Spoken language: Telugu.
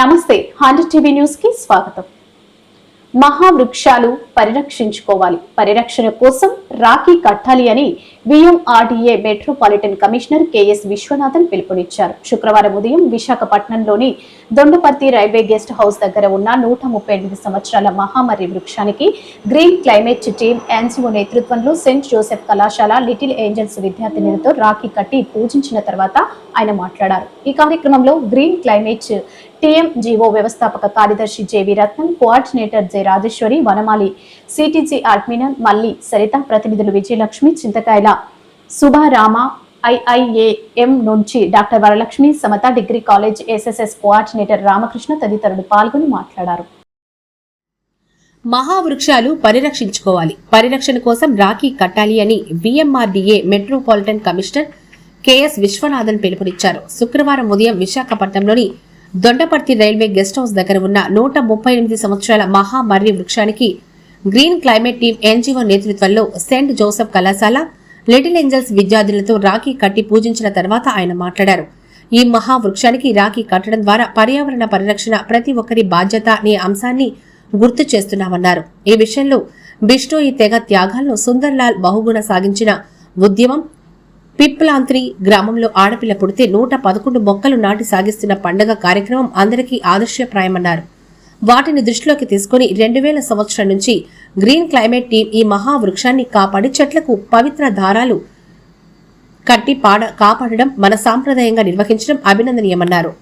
నమస్తే 100 టీవీ న్యూస్ కి స్వాగతం. మహావృక్షాలు పరిరక్షించుకోవాలి, పరిరక్షణ కోసం రాఖీ కట్టాలి అని VMRDA metropolitan commissioner KS Viswanathan పిలుపునిచ్చారు. శుక్రవారం ఉదయం విశాఖపట్నంలోని దొండపర్తి రైల్వే గెస్ట్ హౌస్ దగ్గర ఉన్న 138 సంవత్సరాల మహామర్రి వృక్షానికి గ్రీన్ క్లైమేట్ టీమ్ NGO నేతృత్వంలో సెయింట్ జోసెఫ్ కళాశాల లిటిల్ ఏంజల్స్ విద్యార్థినులతో రాఖీ కట్టి పూజించిన తర్వాత ఆయన మాట్లాడారు. ఈ కార్యక్రమంలో గ్రీన్ క్లైమేట్ TMGO వ్యవస్థాపక కార్యదర్శి JV Ratnam, coordinator J Rajeshwari, Vanamali CTG admin Malli Saritha, ప్రతినిధులు విజయలక్ష్మి, చింతకాయల సుభారామ, IIAM నుంచి doctor Varalakshmi, Samatha, degree college SSS coordinator Ramakrishna తదితరులు పాల్గొని మాట్లాడారు. మహావృక్షాలు పరిరక్షించుకోవాలి, పరిరక్షణ కోసం రాఖీ కట్టాలి అని VMRDA metropolitan commissioner KS Viswanathan పిలుపునిచ్చారు. శుక్రవారం ఉదయం విశాఖపట్నంలోని దొండపర్తి రైల్వే గెస్ట్ హౌస్ దగ్గర ఉన్న 138 సంవత్సరాల మహామర్రి వృక్షానికి గ్రీన్ క్లైమేట్ టీమ్ NGO నేతృత్వంలో సెయింట్ జోసెఫ్ కళాశాల లిటిల్ ఏంజల్స్ విద్యార్థులతో రాఖీ కట్టి పూజించిన తర్వాత ఆయన మాట్లాడారు. ఈ మహావృక్షానికి రాఖీ కట్టడం ద్వారా పర్యావరణ పరిరక్షణ ప్రతి ఒక్కరి బాధ్యత అనే అంశాన్ని గుర్తు చేస్తున్నామన్నారు. ఈ విషయంలో బిష్ణోయి తెగ త్యాగాలను సుందర్లాల్ బహుగుణ సాగించిన ఉద్యమం, పిప్లాంత్రి గ్రామంలో ఆడపిల్ల పుడితే 111 మొక్కలు నాటి సాగిస్తున్న పండుగ కార్యక్రమం అందరికీ ఆదర్శప్రాయమన్నారు. వాటిని దృష్టిలోకి తీసుకుని 2000 సంవత్సరం నుంచి గ్రీన్ క్లైమేట్ టీం ఈ మహావృక్షాన్ని కాపాడి చెట్లకు పవిత్ర దారాలు కట్టి కాపాడడం మన సాంప్రదాయంగా నిర్వహించడం అభినందనీయమన్నారు.